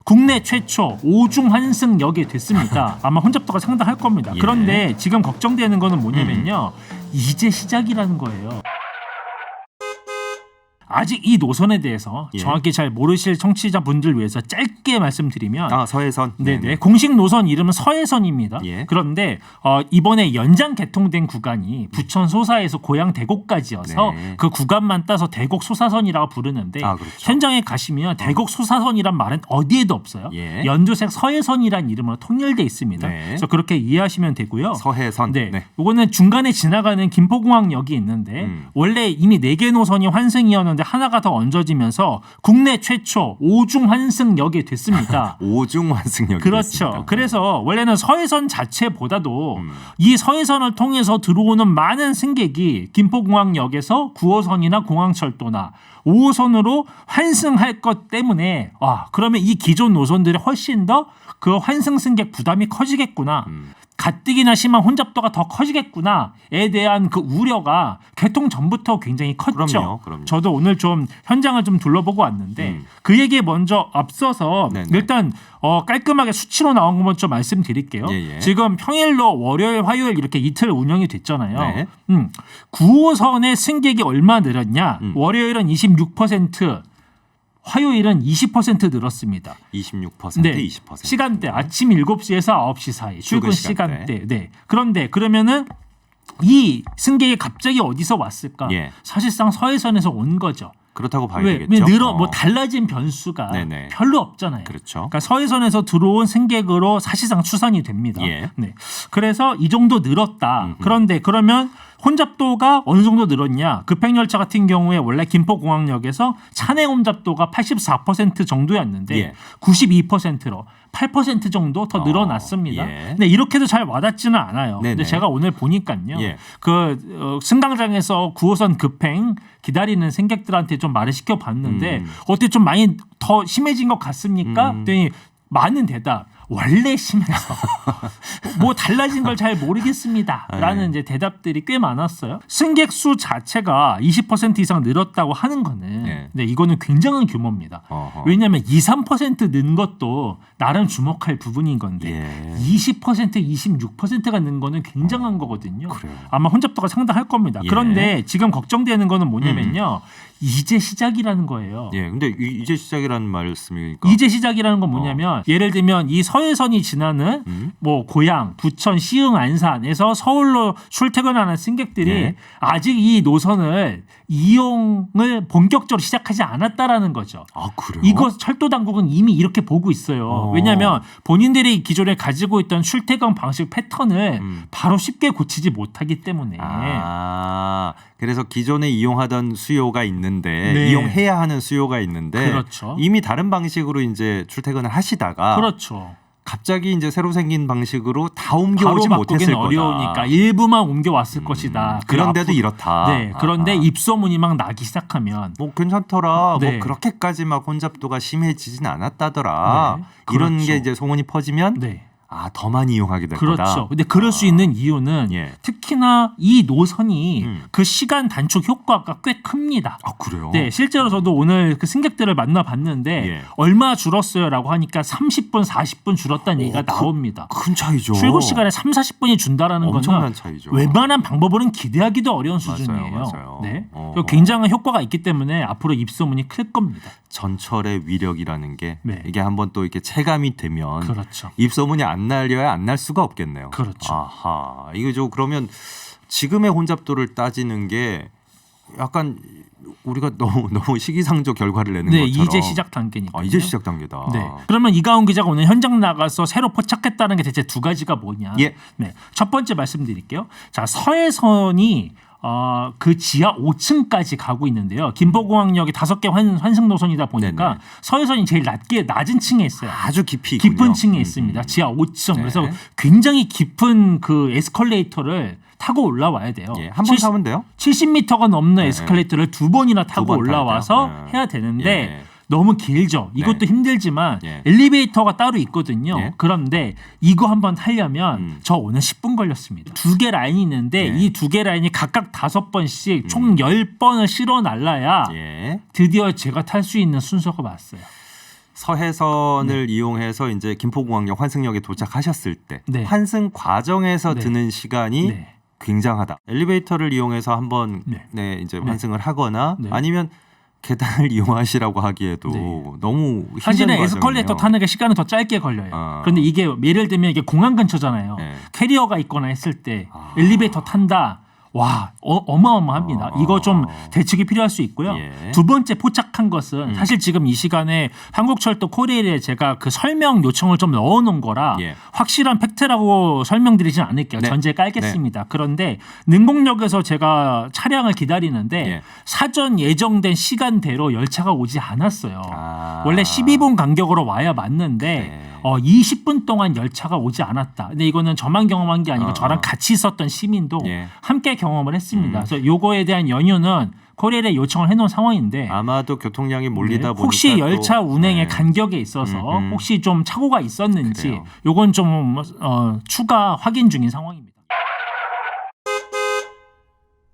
국내 최초 5중 환승역이 됐습니다. 아마 혼잡도가 상당할 겁니다. 예. 그런데 지금 걱정되는 거는 뭐냐면요. 이제 시작이라는 거예요. 아직 이 노선에 대해서 예. 정확히 잘 모르실 청취자분들 위해서 짧게 말씀드리면 서해선. 네네. 공식 노선 이름은 서해선입니다. 예. 그런데 이번에 연장 개통된 구간이 부천 소사에서 고양 대곡까지여서 네. 그 구간만 따서 대곡 소사선이라고 부르는데 그렇죠. 현장에 가시면 대곡 소사선이란 말은 어디에도 없어요. 예. 연두색 서해선이란 이름으로 통일돼 있습니다. 네. 그래서 그렇게 이해하시면 되고요. 서해선. 네. 이거는 중간에 지나가는 김포공항역이 있는데 원래 이미 4개 노선이 환승이었는데 하나가 더 얹어지면서 국내 최초 5중 환승역이 됐습니다. 5중 환승역이 그렇죠. 됐습니다. 그래서 원래는 서해선 자체보다도 이 서해선을 통해서 들어오는 많은 승객이 김포공항역에서 9호선이나 공항철도나 5호선으로 환승할 것 때문에 그러면 이 기존 노선들이 훨씬 더 그 환승 승객 부담이 커지겠구나. 가뜩이나 심한 혼잡도가 더 커지겠구나에 대한 그 우려가 개통 전부터 굉장히 컸죠. 그럼요. 저도 오늘 좀 현장을 좀 둘러보고 왔는데 그 얘기에 먼저 앞서서 네네. 일단 깔끔하게 수치로 나온 것만 좀 말씀드릴게요. 예. 지금 평일로 월요일, 화요일 이렇게 이틀 운영이 됐잖아요. 네. 9호선의 승객이 얼마 늘었냐? 월요일은 26%, 화요일은 20% 늘었습니다. 26%, 네. 20%. 시간대 아침 7시에서 9시 사이 출근 시간대. 시간대. 네. 그런데 그러면은 이 승객이 갑자기 어디서 왔을까? 예. 사실상 서해선에서 온 거죠. 그렇다고 봐야 왜 되겠죠. 뭐 달라진 변수가 네네. 별로 없잖아요. 그렇죠. 그러니까 서해선에서 들어온 승객으로 사실상 추산이 됩니다. 예. 네. 그래서 이 정도 늘었다. 그런데 그러면 혼잡도가 어느 정도 늘었냐? 급행열차 같은 경우에 원래 김포공항역에서 차내 혼잡도가 84% 정도였는데 예. 92%로 8% 정도 더 늘어났습니다. 예. 근데 이렇게도 잘 와닿지는 않아요. 네네. 근데 제가 오늘 보니까요. 예. 승강장에서 9호선 급행 기다리는 승객들한테 좀 말을 시켜봤는데 어떻게 좀 많이 더 심해진 것 같습니까? 그랬더니 많은 대답. 원래 심해서 뭐 달라진 걸 잘 모르겠습니다. 라는 이제 대답들이 꽤 많았어요. 승객 수 자체가 20% 이상 늘었다고 하는 거는 네, 이거는 굉장한 규모입니다. 왜냐하면 2, 3%는 것도 나름 주목할 부분인 건데 20%, 26%가 는 거는 굉장한 거거든요. 그래요. 아마 혼잡도가 상당할 겁니다. 그런데 지금 걱정되는 거는 뭐냐면요. 이제 시작이라는 거예요. 예, 근데 이제 시작이라는 말씀이니까. 이제 시작이라는 건 뭐냐면 예를 들면 이 서해선이 지나는 뭐 고양, 부천, 시흥, 안산에서 서울로 출퇴근하는 승객들이 네. 아직 이 노선을 이용을 본격적으로 시작하지 않았다라는 거죠. 그래요? 이거 철도 당국은 이미 이렇게 보고 있어요. 왜냐하면 본인들이 기존에 가지고 있던 출퇴근 방식 패턴을 바로 쉽게 고치지 못하기 때문에. 그래서 기존에 이용하던 수요가 있는데 네. 이용해야 하는 수요가 있는데 그렇죠. 이미 다른 방식으로 이제 출퇴근을 하시다가 그렇죠. 갑자기 이제 새로 생긴 방식으로 다 옮겨오지 바로 못했을 바꾸기는 거다. 어려우니까 일부만 옮겨왔을 것이다. 그런데도 이렇다. 네. 그런데 입소문이 막 나기 시작하면 뭐 괜찮더라. 네. 뭐 그렇게까지 막 혼잡도가 심해지진 않았다더라. 네. 이런 그렇죠. 게 이제 소문이 퍼지면 네. 더 많이 이용하게 될 거다. 그렇죠. 근데 그럴 수 있는 이유는 예. 특히나 이 노선이 그 시간 단축 효과가 꽤 큽니다. 그래요? 네, 실제로 저도 오늘 그 승객들을 만나봤는데 예. 얼마 줄었어요라고 하니까 30분, 40분 줄었다는 얘기가 나옵니다. 큰 차이죠. 출국 시간에 3, 40분이 준다라는 엄청난 거는 차이죠. 웬만한 방법으로는 기대하기도 어려운 수준이에요. 맞아요. 네, 어허. 굉장한 효과가 있기 때문에 앞으로 입소문이 클 겁니다. 전철의 위력이라는 게 네. 이게 한번 또 이렇게 체감이 되면 그렇죠. 입소문이 안 날려야 안 날 수가 없겠네요. 그렇죠. 아하. 이거 그러면 지금의 혼잡도를 따지는 게 약간 우리가 너무 시기상조 결과를 내는 네, 것처럼. 이제 시작 단계니까. 이제 시작 단계다. 네. 그러면 이가훈 기자가 오늘 현장 나가서 새로 포착했다는 게 대체 두 가지가 뭐냐? 예. 네. 첫 번째 말씀드릴게요. 자, 서해선이 그 지하 5층까지 가고 있는데요. 김포공항역이 5개 환승 노선이다 보니까 네네. 서해선이 제일 낮은 층에 있어요. 아주 깊이 있군요. 깊은 층에 있습니다. 지하 5층. 네. 그래서 굉장히 깊은 그 에스컬레이터를 타고 올라와야 돼요. 예, 한 번 타면 돼요? 70m가 넘는 에스컬레이터를 두 번이나 타고 번 타야 올라와서 돼요? 해야 되는데 예. 너무 길죠. 이것도 네. 힘들지만 예. 엘리베이터가 따로 있거든요. 예. 그런데 이거 한번 타려면 저 오늘 10분 걸렸습니다. 2개 라인이 있는데 예. 이 2개 라인이 각각 5번씩 총 10번을 실어 날라야 예. 드디어 제가 탈 수 있는 순서가 왔어요. 서해선을 이용해서 이제 김포공항역 환승역에 도착하셨을 때 네. 환승 과정에서 네. 드는 시간이 네. 굉장하다. 엘리베이터를 이용해서 한번 네. 이제 네. 환승을 하거나 네. 아니면 계단을 이용하시라고 하기에도 네. 너무 힘든 사실은 과정이에요. 에스컬레이터 타는 게 시간은 더 짧게 걸려요. 그런데 이게 예를 들면 이게 공항 근처잖아요. 네. 캐리어가 있거나 했을 때 엘리베이터 탄다. 와 어마어마합니다. 이거 좀 대책이 필요할 수 있고요. 예. 두 번째 포착한 것은 사실 지금 이 시간에 한국철도 코레일에 제가 그 설명 요청을 좀 넣어놓은 거라 예. 확실한 팩트라고 설명드리진 않을게요. 네. 전제 깔겠습니다. 그런데 능곡역에서 제가 차량을 기다리는데 예. 사전 예정된 시간대로 열차가 오지 않았어요. 아. 원래 12분 간격으로 와야 맞는데 네. 20분 동안 열차가 오지 않았다. 근데 이거는 저만 경험한 게 아니고 저랑 같이 있었던 시민도 예. 함께 경험을 했습니다. 그래서 요거에 대한 연유는 코레일에 요청을 해놓은 상황인데 아마도 교통량이 몰리다 네, 보니까 혹시 또, 열차 운행의 네. 간격에 있어서 혹시 좀 착오가 있었는지 그래요. 요건 좀 추가 확인 중인 상황입니다.